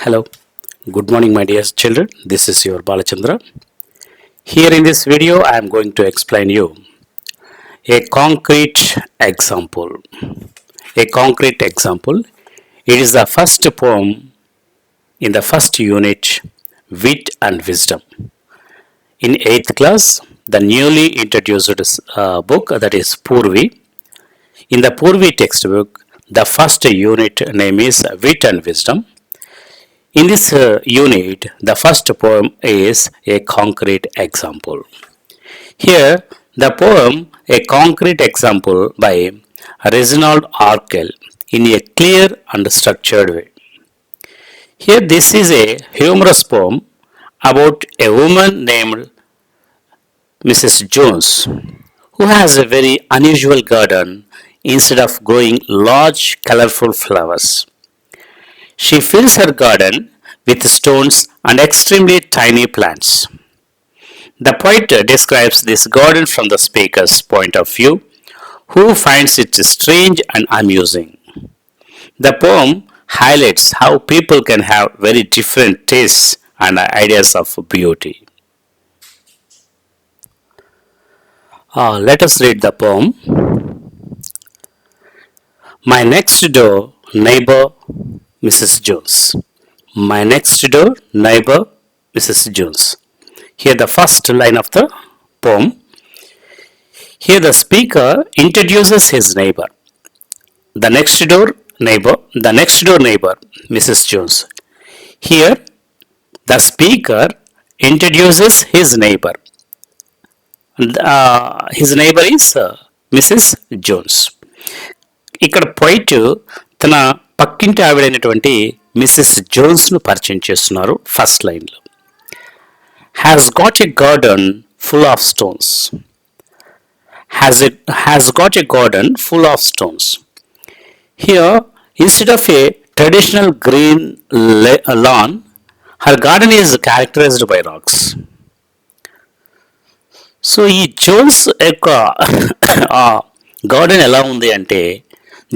Hello, good morning, my dear children. This is your Balachandra. Here in this video, I am going to explain you a concrete example. A concrete example. It is the first poem in the first unit, Wit and Wisdom. In 8th class, the newly introduced book, that is Purvi. In the Purvi textbook, the first unit name is Wit and Wisdom. In this unit, the first poem is a concrete example. Here, the poem, a concrete example by Reginald Arkell in a clear and structured way. Here, this is a humorous poem about a woman named Mrs. Jones, who has a very unusual garden instead of growing large, colorful flowers. She fills her garden with stones and extremely tiny plants. The poet describes this garden from the speaker's point of view, who finds it strange and amusing. The poem highlights how people can have very different tastes and ideas of beauty. Let us read the poem. My next door neighbor, Mrs. Jones. My next door neighbor, Mrs. Jones. Here the first line of the poem. Here the speaker introduces his neighbor. The next door neighbor, Mrs. Jones. Here the speaker introduces his neighbor. His neighbor is Mrs. Jones. ఇక్కడ poet తన పక్కింటి ఆవిడైనటువంటి Mrs జోన్స్ను పరిచయం చేస్తున్నారు first లైన్లో. Has got a garden full of stones. Has got a garden full of stones. Here instead of a traditional green lawn, her garden is characterised by rocks. So ఈ Jones యొక్క garden ఎలా ఉంది అంటే,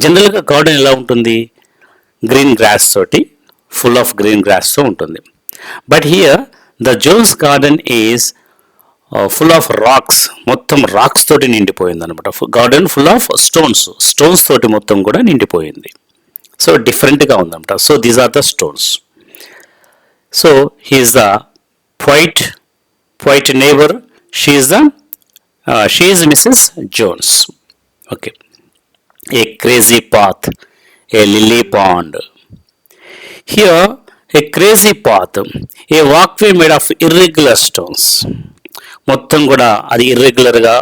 జనరల్గా garden ఎలా ఉంటుంది, green grass తోటి, full of green గ్రాస్తో ఉంటుంది. But here the Jones garden is full of racks, మొత్తం రాక్స్ తోటి నిండిపోయింది అనమాట. గార్డెన్ ఫుల్ ఆఫ్ స్టోన్స్ తోటి మొత్తం కూడా నిండిపోయింది. సో డిఫరెంట్గా ఉందన్నమాట. So these are the stones. So he is the poet neighbor. She is Mrs. Jones. Okay. A crazy path, a lily pond. Here, a crazy path, a walkway made of irregular stones. మొత్తం కూడా అది ఇర్రెగ్యులర్గా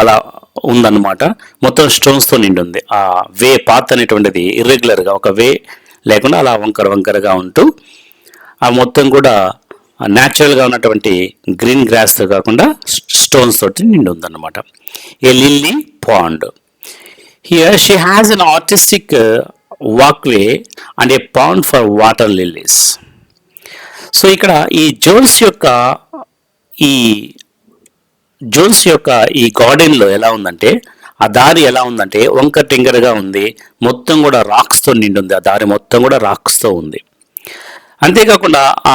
అలా ఉందన్నమాట. మొత్తం స్టోన్స్తో నిండి ఉంది. ఆ వే పాత్ అనేటువంటిది ఇర్రెగ్యులర్గా, ఒక వే లేకుండా అలా వంకరగా ఉంటూ ఆ మొత్తం కూడా న్యాచురల్గా ఉన్నటువంటి గ్రీన్ గ్రాస్తో కాకుండా స్టోన్స్ తోటి నిండి ఉందన్నమాట. A lily pond. Here she has an artistic walkway and a pond for water lilies. So ఇక్కడ ఈ జోన్స్ యొక్క ఈ గార్డెన్లో ఎలా ఉందంటే, ఆ దారి ఎలా ఉందంటే వంకర టింకరగా ఉంది. మొత్తం కూడా రాక్స్తో నిండి ఉంది. ఆ దారి మొత్తం కూడా రాక్స్తో ఉంది. అంతేకాకుండా ఆ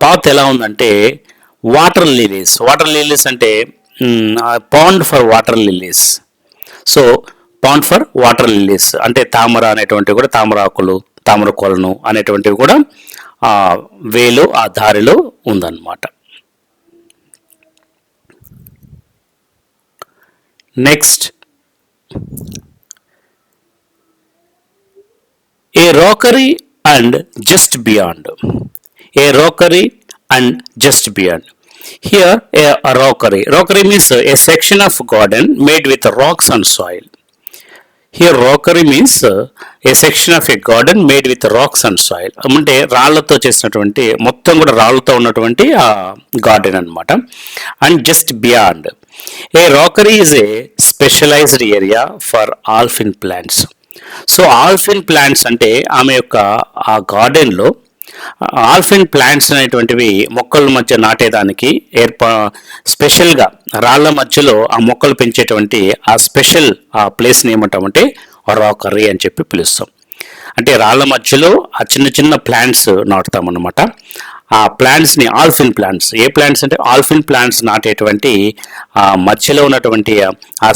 పాత్ ఎలా ఉందంటే వాటర్ లిలీస్ అంటే pond for water lilies. So pond for water lilies అంటే తామర అనేటువంటివి కూడా, తామరాకులు, తామర కొలను అనేటువంటివి కూడా ఆ వేలో, ఆ దారిలో ఉందన్నమాట. Next, A రాకరీ and just beyond. A rockery and just beyond. Here a rockery. Rockery means a section of garden made with rocks and soil. Here rockery means a section of a garden made with rocks and soil. అంటే రాళ్లతో చేసినటువంటి, మొత్తం కూడా రాళ్లతో ఉన్నటువంటి ఆ garden అన్నమాట. And just beyond, a rockery is a specialised area for alpine plants. So alpine plants అంటే ఆమె యొక్క ఆ గార్డెన్లో ఆల్ఫిన్ ప్లాంట్స్ అనేటువంటివి మొక్కల మధ్య నాటేదానికి స్పెషల్గా రాళ్ల మధ్యలో ఆ మొక్కలు పెంచేటువంటి ఆ స్పెషల్ ఆ ప్లేస్ని ఏమంటామంటే రాకరీ అని చెప్పి పిలుస్తాం. అంటే రాళ్ళ మధ్యలో ఆ చిన్న చిన్న ప్లాంట్స్ నాటుతాం అన్నమాట. ఆ ప్లాంట్స్ని ఆల్ఫిన్ ప్లాంట్స్, ఏ ప్లాంట్స్ అంటే ఆల్ఫిన్ ప్లాంట్స్ నాటేటువంటి ఆ మధ్యలో ఉన్నటువంటి ఆ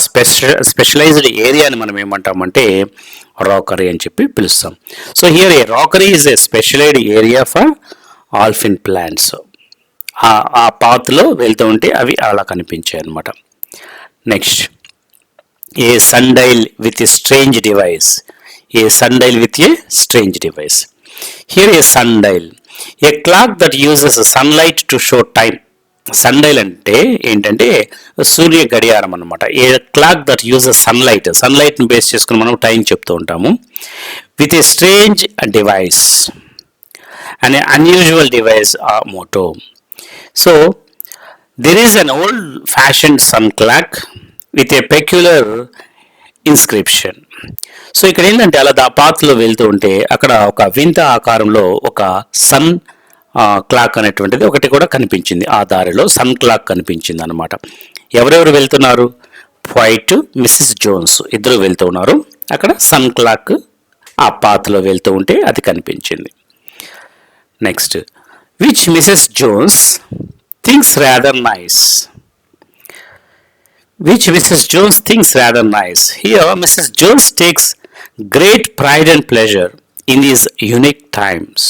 స్పెషలైజ్డ్ ఏరియాని మనం ఏమంటామంటే రాకరీ అని చెప్పి పిలుస్తాం. So here a rockery is a specialised area for alpine plants. ఆ పాత్లో వెళ్తూ ఉంటే అవి అలా కనిపించాయి అన్నమాట. Next, a sundial with a strange device. A sundial with a strange device. Here a sundial, a clock that uses sunlight to show time. Sundial అంటే ఏంటంటే సూర్య గడియారం అనమాట. ఏ క్లాక్ దట్ యూజెస్ సన్లైట్ని బేస్ చేసుకుని మనం టైం చెప్తూ ఉంటాము. With a strange device, an unusual device or motto. So there is an old fashioned sun clock with a peculiar inscription. So ఇక్కడ ఏంటంటే అలా ఆ పాత్లో వెళ్తూ ఉంటే అక్కడ ఒక వింత ఆకారంలో ఒక సన్ క్లాక్ అనేటువంటిది ఒకటి కూడా కనిపించింది. ఆ దారిలో సన్ క్లాక్ కనిపించింది అనమాట. ఎవరెవరు వెళ్తున్నారు? పోయిట్, మిస్సెస్ జోన్స్ ఇద్దరు వెళ్తూ ఉన్నారు. అక్కడ సన్ క్లాక్ ఆ పాత్లో వెళ్తూ ఉంటే అది కనిపించింది. Next, which Mrs Jones thinks rather nice. Which Mrs. Jones thinks rather nice. Here, Mrs. Jones takes great pride and pleasure in these unique items.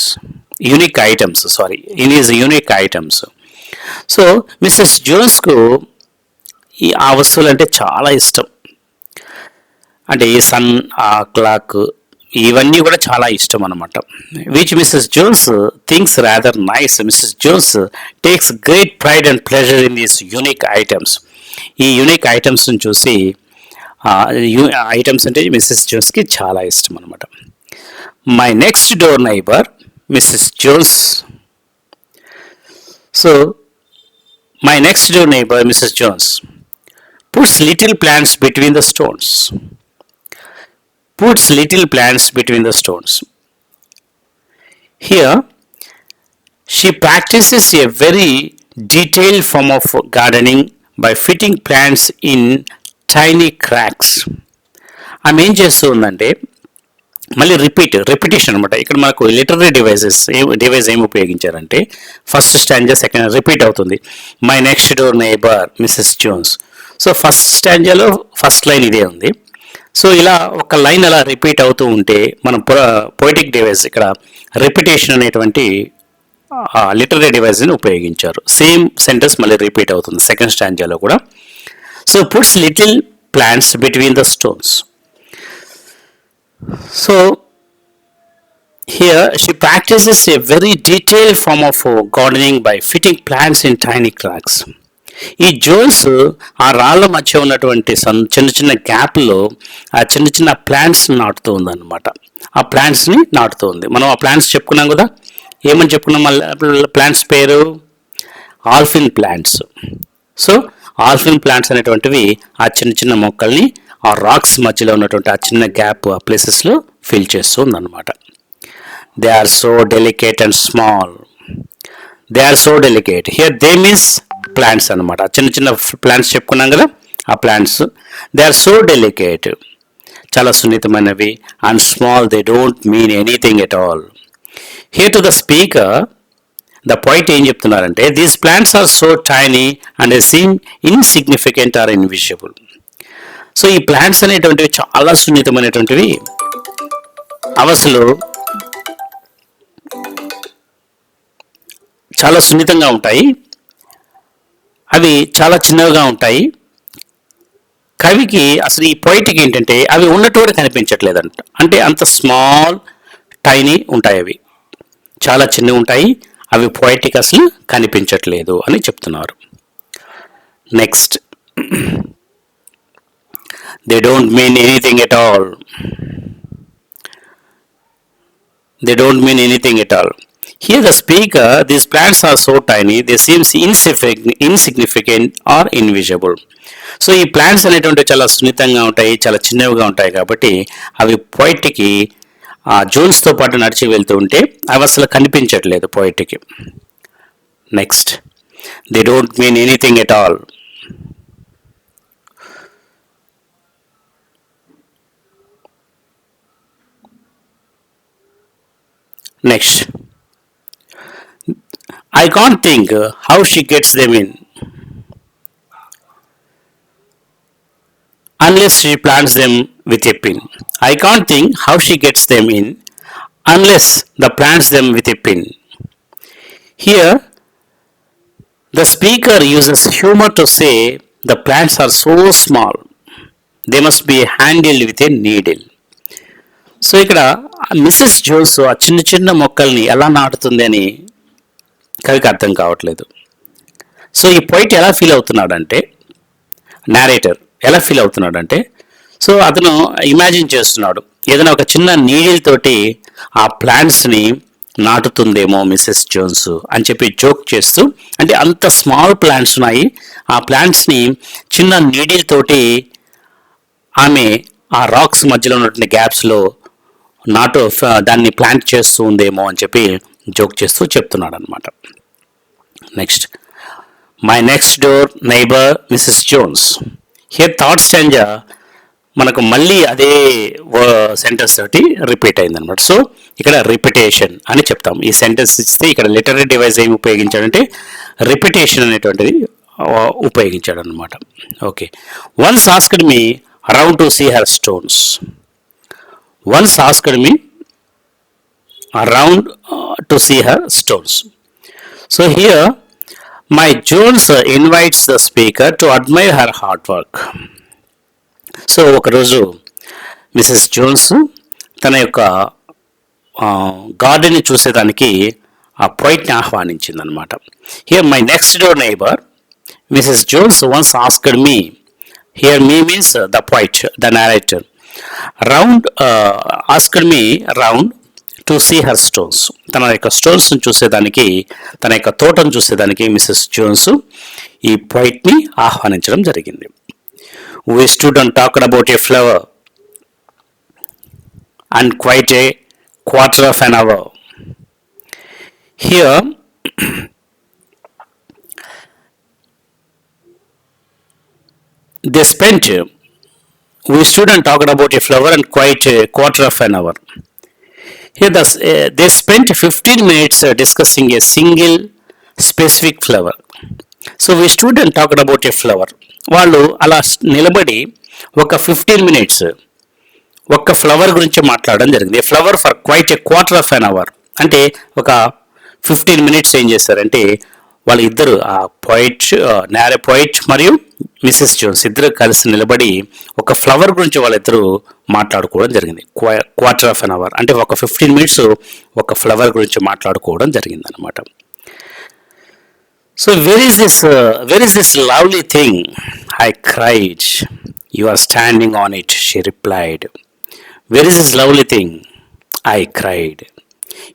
In these unique items. So, Mrs. Jones కు ఆ వస్తువులు అంటే చాలా ఇష్టం. అంటే ఈ sun, ఆ clock, ఇవన్నీ కూడా చాలా ఇష్టం అనమాట. Which Mrs Jones thinks rather nice. Mrs Jones takes great pride and pleasure in these unique items. ఈ యూనిక్ ఐటమ్స్ని చూసి, ఐటమ్స్ అంటే మిస్సెస్ జోన్స్కి చాలా ఇష్టం అనమాట. My next door neighbour missus Jones. So my next door neighbour missus Jones puts little plants between the stones. Puts little plants between the stones. Here, she practices a very detailed form of gardening by fitting plants in tiny cracks. ఆమె ఏం చేస్తూ ఉందంటే మళ్ళీ repetition అనమాట. ఇక్కడ మనకు literary device ఏం ఉపయోగించారంటే ఫస్ట్ స్టాంజా సెకండ్ రిపీట్ అవుతుంది. My next door neighbour missus Jones. So first స్టాంజాలో ఫస్ట్ లైన్ ఇదే ఉంది. సో ఇలా ఒక లైన్ అలా రిపీట్ అవుతూ ఉంటే మనం పోయిటిక్ డివైస్ ఇక్కడ రిపిటేషన్ అనేటువంటి లిటరరీ డివైస్ని ఉపయోగించారు. సేమ్ సెంటెన్స్ మళ్ళీ రిపీట్ అవుతుంది సెకండ్ స్టాంజాలో కూడా. So puts little plants between the stones. So here she practises a very detailed form of gardening by fitting plants in tiny cracks. ఈ Jones ఆ రాళ్ళ మధ్య ఉన్నటువంటి చిన్న చిన్న గ్యాప్లో ఆ చిన్న చిన్న ప్లాంట్స్ నాటుతూ ఉందన్నమాట. ఆ ప్లాంట్స్ని నాటుతూ ఉంది. మనం ఆ ప్లాంట్స్ చెప్పుకున్నాం కదా, ఏమని చెప్పుకున్నాం? ప్లాంట్స్ పేరు ఆల్ఫిన్ ప్లాంట్స్. సో ఆల్ఫిన్ ప్లాంట్స్ అనేటువంటివి ఆ చిన్న చిన్న మొక్కల్ని ఆ రాక్స్ మధ్యలో ఉన్నటువంటి ఆ చిన్న గ్యాప్ ఆ ప్లేసెస్లో ఫిల్ చేస్తూ ఉందన్నమాట. They are so delicate and small. They are so delicate. Here they means plants అనమాట. చిన్న చిన్న ప్లాంట్స్ చెప్పుకున్నాం కదా, ఆ plants. They are so delicate, చాలా సున్నితమైనవి. And small, they don't mean anything at all. Here to the speaker the point ఏం చెప్తున్నారంటే these plants are so tiny and they seem insignificant or invisible. So ఈ plants అనేటువంటివి చాలా సున్నితమైనటువంటివి. అసలు చాలా సున్నితంగా ఉంటాయి. అవి చాలా చిన్నవిగా ఉంటాయి. కవికి అసలు ఈ పోయిట్కి ఏంటంటే అవి ఉన్నట్టు కూడా కనిపించట్లేదంట. అంటే అంత స్మాల్ టైనీ ఉంటాయి, అవి చాలా చిన్నవి ఉంటాయి, అవి పోయిట్కి అసలు కనిపించట్లేదు అని చెప్తున్నారు. Next, they don't mean anything at all. They don't mean anything at all. Here the speaker, these plants are so tiny, they seem insignificant or invisible. So ఈ ప్లాంట్స్ అనేటువంటి చాలా సున్నితంగా ఉంటాయి, చాలా చిన్నవిగా ఉంటాయి కాబట్టి అవి పోయిట్కి జోన్స్తో పాటు నడిచి వెళ్తూ ఉంటే అవి అసలు కనిపించట్లేదు పోయిట్కి. Next, they don't mean anything at all. Next, I can't think how she gets them in unless she plants them with a pin. I can't think how she gets them in unless the plants them with a pin. Here, the speaker uses humor to say the plants are so small, they must be handled with a needle. So ఇక్కడ missus Jones ఆ చిన్న చిన్న మొక్కల్ని ఎలా నాటుతుంది అని కవికి అర్థం కావట్లేదు. సో ఈ పోయిట్ ఎలా ఫీల్ అవుతున్నాడంటే, నేరేటర్ ఎలా ఫీల్ అవుతున్నాడంటే, సో అతను ఇమాజిన్ చేస్తున్నాడు ఏదైనా ఒక చిన్న నీడిల్ తోటి ఆ ప్లాంట్స్ని నాటుతుందేమో మిస్సెస్ జోన్స్ అని చెప్పి జోక్ చేస్తూ, అంటే అంత స్మాల్ ప్లాంట్స్ ఉన్నాయి, ఆ ప్లాంట్స్ని చిన్న నీడిల్ తోటి ఆమె ఆ రాక్స్ మధ్యలో ఉన్నటువంటి గ్యాప్స్లో దాన్ని ప్లాంట్ చేస్తూ ఉందేమో అని చెప్పి జోక్ చేస్తూ చెప్తున్నాడు అనమాట. Next, my next door neighbour missus Jones. Here thoughts change మనకు మళ్ళీ అదే సెంటెన్స్ తోటి రిపీట్ అయిందనమాట. సో ఇక్కడ రిపిటేషన్ అని చెప్తాం. ఈ సెంటెన్స్ ఇస్తే ఇక్కడ లిటరీ డివైస్ ఏమి ఉపయోగించాడంటే రిపిటేషన్ అనేటువంటిది ఉపయోగించాడు అనమాట. Okay, once asked me around to see her stones. Once asked me around to see her stones. So here, my Jones invites the speaker to admire her hard work. సో ఒకరోజు Mrs Jones తన యొక్క గార్డెన్ని చూసేదానికి ఆ పోయిట్ని ఆహ్వానించింది అనమాట. Here my next door neighbour Mrs Jones once asked me. Here me means the poet, the narrator. Asked me round to see her stones. తన యొక్క స్టోన్స్ని చూసేదానికి, తన యొక్క తోటను చూసేదానికి మిసెస్ జోన్స్ ఈ పోయిట్ని ఆహ్వానించడం జరిగింది. We stood and talked about a flower and quite a quarter of an hour. Here, we stood and talked about a flower and quite a quarter of an hour. Here, they spent 15 minutes discussing a single specific flower. So, we stood and talked about a flower. వాళ్ళు అలా నిలబడి ఒక 15 minutes ఒక flower గురించి మాట్లాడడం జరిగింది. Flower for quite a quarter of an hour. అంటే ఒక 15 minutes ఏం చేశారంటే వాళ్ళు ఇద్దరు, ఆ పోయిట్ మరియు మిసెస్ జోన్స్ ఇద్దరు కలిసి నిలబడి ఒక ఫ్లవర్ గురించి వాళ్ళిద్దరూ మాట్లాడుకోవడం జరిగింది. క్వార్టర్ ఆఫ్ అన్ అవర్ అంటే ఒక 15 minutes ఒక ఫ్లవర్ గురించి మాట్లాడుకోవడం జరిగింది అనమాట. So where is this lovely thing? I cried. You are standing on it, she replied. Where is this lovely thing? I cried.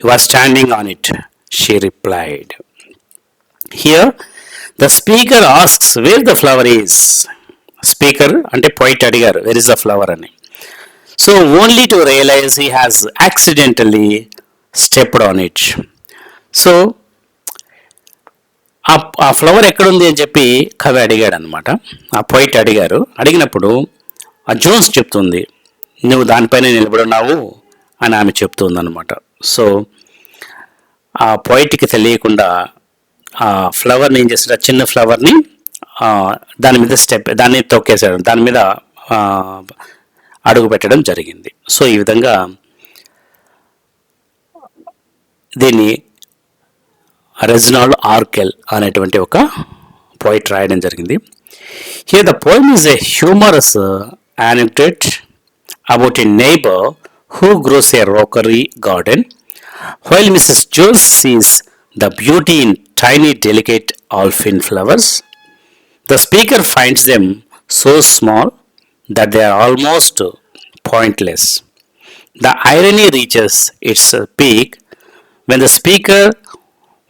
You are standing on it, she replied. Here, the speaker asks where the flower is. Speaker ante poet adigaru, where is the flower ani. So only to realize he has accidentally stepped on it. So ఆ flower ఎక్కడుంది అని చెప్పి కవి అడిగాడు అనమాట. ఆ poet అడిగినప్పుడు ఆ జోన్స్ చెప్తుంది, నువ్వు దానిపైన నిలబడున్నావు అని ఆమె చెప్తుంది అనమాట. సో ఆ పోయిట్కి తెలియకుండా ఆ ఫ్లవర్ని ఏం చేస్తాడు, ఆ చిన్న ఫ్లవర్ని దాని మీద దాన్ని తొక్కేశాడు, దాని మీద అడుగు పెట్టడం జరిగింది. సో ఈ విధంగా దీన్ని రెజినాల్డ్ ఆర్కెల్ అనేటువంటి ఒక పోయిట్ రాయడం జరిగింది. Here the poem is a humorous anecdote about a neighbor who grows a rockery garden. While Mrs. Jones sees the beauty in tiny, delicate alpine flowers, the speaker finds them so small that they are almost pointless. The irony reaches its peak when the speaker,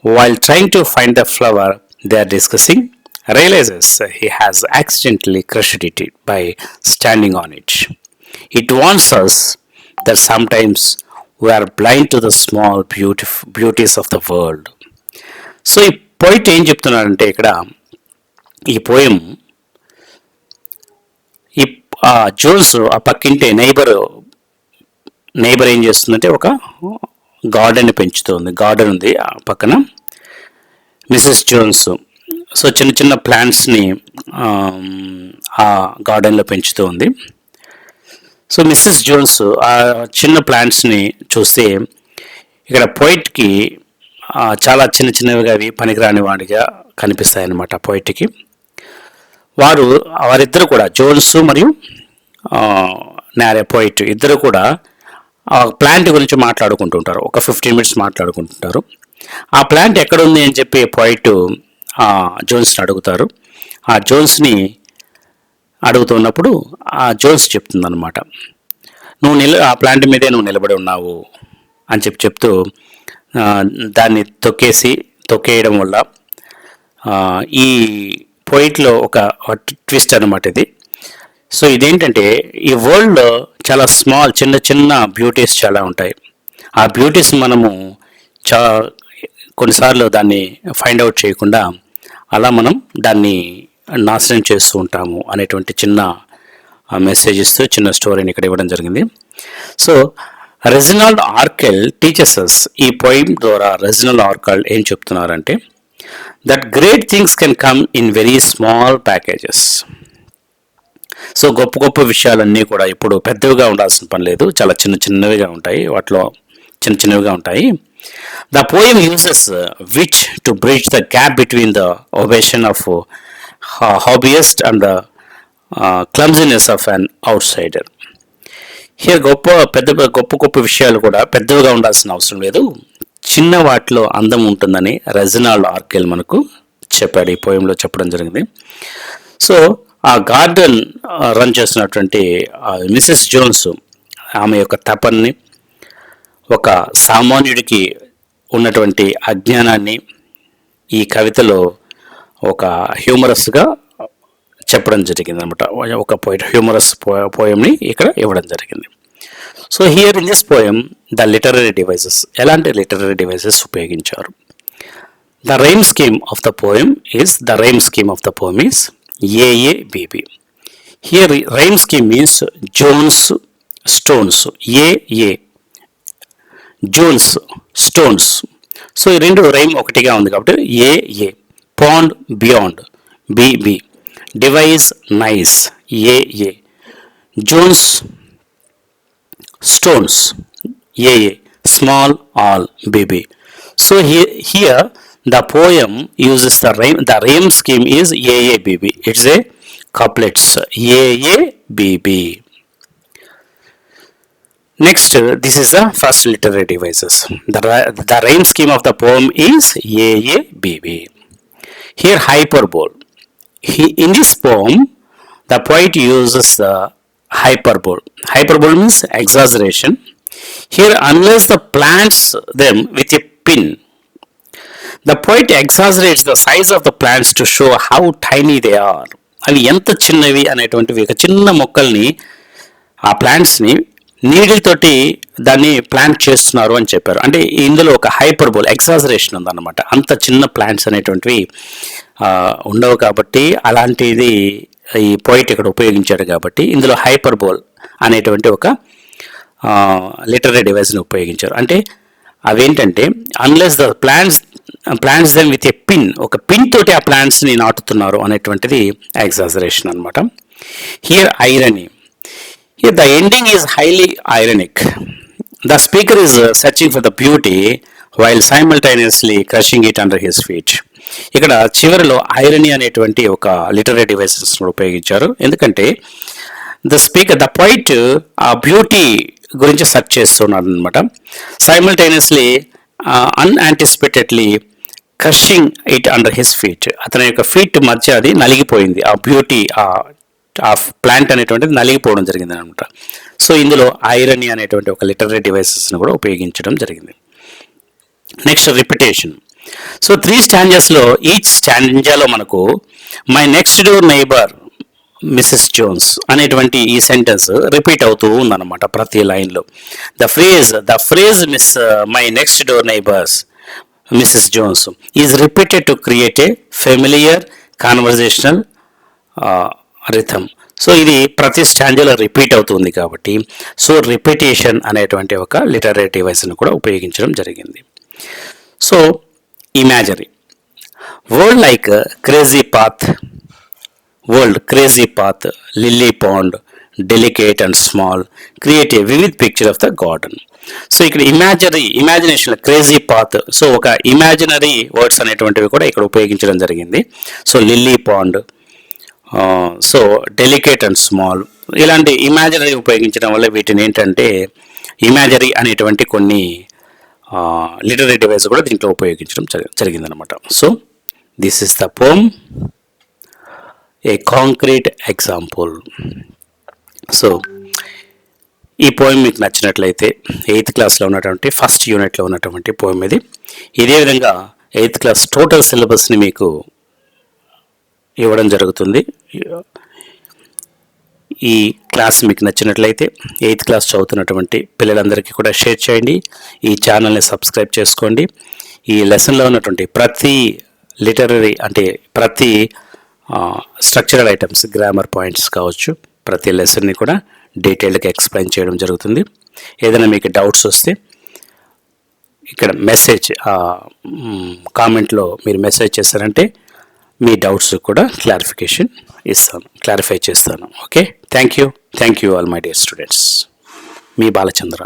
while trying to find the flower they are discussing, realizes he has accidentally crushed it by standing on it. It warns us that sometimes we are blind to the small beauties of the world. So ఈ poet ఏం చెప్తున్నాడంటే ఇక్కడ ఈ poem ఈ Jones ఆ పక్కింటి neighbour ఏం చేస్తుందంటే ఒక గార్డెన్ పెంచుతుంది. గార్డెన్ ఉంది పక్కన మిసెస్ జోన్స్. సో చిన్న చిన్న ప్లాంట్స్ని ఆ గార్డెన్లో పెంచుతూ ఉంది. సో మిస్సెస్ జోన్స్ ఆ చిన్న ప్లాంట్స్ని చూస్తే ఇక్కడ పోయిట్కి చాలా చిన్న చిన్నవిగా అవి పనికిరాని వాడిగా కనిపిస్తాయి అన్నమాట. పోయిట్కి వారిద్దరు కూడా జోన్స్ మరియు నారే పోయిట్ ఇద్దరు కూడా ప్లాంట్ గురించి మాట్లాడుకుంటుంటారు. ఒక 15 minutes మాట్లాడుకుంటుంటారు. ఆ ప్లాంట్ ఎక్కడ ఉంది అని చెప్పి పోయిట్ జోన్స్ని అడుగుతారు. ఆ జోన్స్ని అడుగుతున్నప్పుడు ఆ జోన్స్ చెప్తుందన్నమాట, ఆ ప్లాంట్ మీదే నువ్వు నిలబడి ఉన్నావు అని చెప్తూ దాన్ని తొక్కేయడం వల్ల ఈ పోయిట్లో ఒక ట్విస్ట్ అనమాట ఇది. సో ఇదేంటంటే ఈ వరల్డ్లో చాలా చిన్న చిన్న బ్యూటీస్ చాలా ఉంటాయి. ఆ బ్యూటీస్ మనము కొన్నిసార్లు దాన్ని ఫైండ్ అవుట్ చేయకుండా అలా మనం దాన్ని నాశనం చేస్తూ ఉంటాము అనేటువంటి చిన్న మెసేజ్ ఇస్తూ చిన్న స్టోరీని ఇక్కడ ఇవ్వడం జరిగింది. సో రెజినాల్డ్ ఆర్కెల్ టీచర్స్ అస్, ఈ పోయిమ్ ద్వారా రెజినాల్డ్ ఆర్కెల్ ఏం చెప్తున్నారంటే that great things can come in very small packages. So గొప్ప గొప్ప విషయాలన్నీ కూడా ఇప్పుడు పెద్దవిగా ఉండాల్సిన పని లేదు, చాలా చిన్న చిన్నవిగా ఉంటాయి, వాటిలో చిన్న చిన్నవిగా ఉంటాయి. The poem uses wit to bridge the gap between the ovation of hobbyist and the clumsiness of an outsider. Here గొప్ప విషయాలు కూడా పెద్దవిగా ఉండాల్సిన అవసరం లేదు, చిన్న వాటిలో అందం ఉంటుందని రెజినాల్డ్ ఆర్కెల్ మనకు చెప్పాడు, ఈ పోయంలో చెప్పడం జరిగింది. సో ఆ గార్డెన్ రన్ చేస్తున్నటువంటి మిసెస్ జోన్స్ ఆమె యొక్క తపన్ని, ఒక సామాన్యుడికి ఉన్నటువంటి అజ్ఞానాన్ని ఈ కవితలో ఒక హ్యూమరస్గా చెప్పడం జరిగింది అనమాట. ఒక హ్యూమరస్ పోయంని ఇక్కడ ఇవ్వడం జరిగింది. So here in this poem the literary devices, ఎలాంటి లిటరరీ డివైజెస్ ఉపయోగించారు? The rhyme scheme of the poem is AABB. Here rhyme scheme means Jones stones, AA Jones stones. So ఈ రెండు రైమ్ ఒకటిగా ఉంది కాబట్టి AA, pond beyond BB, device nice AA, Jones stones AA, small all BB. So here the poem uses the rhyme scheme is AABB. It's a couplets AABB. Next, this is the first literary devices. The rhyme scheme of the poem is AABB. Here hyperbole. In this poem, the poet uses hyperbole. Hyperbole means exaggeration. Here, unless the plants them with a pin, the poet exaggerates the size of the plants to show how tiny they are. అవి ఎంత చిన్నవి అనేటువంటివి, ఒక చిన్న మొక్కల్ని ఆ ప్లాంట్స్ని needle తోటి దాన్ని ప్లాంట్ చేస్తున్నారు అని చెప్పారు. అంటే ఇందులో ఒక హైపర్బోల్ ఎగ్జాజరేషన్ ఉందన్నమాట. అంత చిన్న ప్లాంట్స్ అనేటువంటివి ఉండవు కాబట్టి అలాంటిది ఈ పోయిట్ ఇక్కడ ఉపయోగించాడు కాబట్టి ఇందులో హైపర్బోల్ అనేటువంటి ఒక లిటరరీ డివైస్ని ఉపయోగించారు. అంటే అవేంటంటే unless the plants them with a pin, ఒక పిన్ తోటి ఆ ప్లాంట్స్ని నాటుతున్నారు అనేటువంటిది ఎగ్జాజరేషన్ అనమాట. Here irony. Here the ending is highly ironic. The speaker is searching for the beauty while simultaneously crushing it under his feet. ఇక్కడ చివరిలో irony అనేటువంటి ఒక లిటరరీ డివైసెస్ ఉపయోగించారు. ఎందుకంటే ద పోయిట్ ఆ బ్యూటీ గురించి సెర్చ్ చేస్తున్నాడు అనమాట. Simultaneously unanticipatedly crushing it under his feet, అతని యొక్క ఫీట్ మధ్య అది నలిగిపోయింది. ఆ బ్యూటీ ఆ ప్లాంట్ అనేటువంటిది నలిగిపోవడం జరిగింది అనమాట. సో ఇందులో ఐరనీ అనేటువంటి ఒక లిటరరీ డివైసెస్ని కూడా ఉపయోగించడం జరిగింది. Next repetition. సో 3 స్టాంజెస్లో ఈచ్ స్టాంజాలో మనకు my next door neighbour Mrs Jones అనేటువంటి ఈ సెంటెన్స్ రిపీట్ అవుతూ ఉందన్నమాట ప్రతి లైన్లో. The phrase my next door neighbours Mrs Jones is repeated to create a familiar conversational rhythm. So ఇది ప్రతి స్టాంజలో రిపీట్ అవుతుంది కాబట్టి సో రిపిటేషన్ అనేటువంటి ఒక లిటరరీ డివైస్ని కూడా ఉపయోగించడం జరిగింది. So imagery world like crazy path, lily pond, delicate and small, create a vivid picture of the garden. So ఇక్కడ ఇమాజినేషన్ క్రేజీ పాత్, సో ఒక ఇమాజినరీ వర్డ్స్ అనేటువంటివి కూడా ఇక్కడ ఉపయోగించడం జరిగింది. So lily pond, so delicate and small, ఇలాంటి imaginary ఉపయోగించడం వల్ల వీటిని ఏంటంటే ఇమాజరీ అనేటువంటి కొన్ని లిటరరీ డివైస్ కూడా దీంట్లో ఉపయోగించడం జరిగిందనమాట. So this is the poem a concrete example. So ఈ పోయం మీకు నచ్చినట్లయితే 8th క్లాస్లో ఉన్నటువంటి ఫస్ట్ యూనిట్లో ఉన్నటువంటి పోయం ఇది. ఇదే విధంగా 8th క్లాస్ టోటల్ సిలబస్ని మీకు ఇవ్వడం జరుగుతుంది. ఈ క్లాస్ మీకు నచ్చినట్లయితే 8th క్లాస్ చదువుతున్నటువంటి పిల్లలందరికీ కూడా షేర్ చేయండి. ఈ ఛానల్ని సబ్స్క్రైబ్ చేసుకోండి. ఈ లెసన్లో ఉన్నటువంటి ప్రతి లిటరరీ అంటే ప్రతి స్ట్రక్చరల్ ఐటమ్స్, గ్రామర్ పాయింట్స్ కావచ్చు, ప్రతి లెసన్ని కూడా డీటెయిల్డ్గా ఎక్స్ప్లెయిన్ చేయడం జరుగుతుంది. ఏదైనా మీకు డౌట్స్ వస్తే ఇక్కడ మెసేజ్ కామెంట్లో మీరు మెసేజ్ చేస్తారంటే మీ డౌట్స్ కూడా క్లారిఫై చేస్తాను. Okay, thank you all my dear students. Me Balachandra.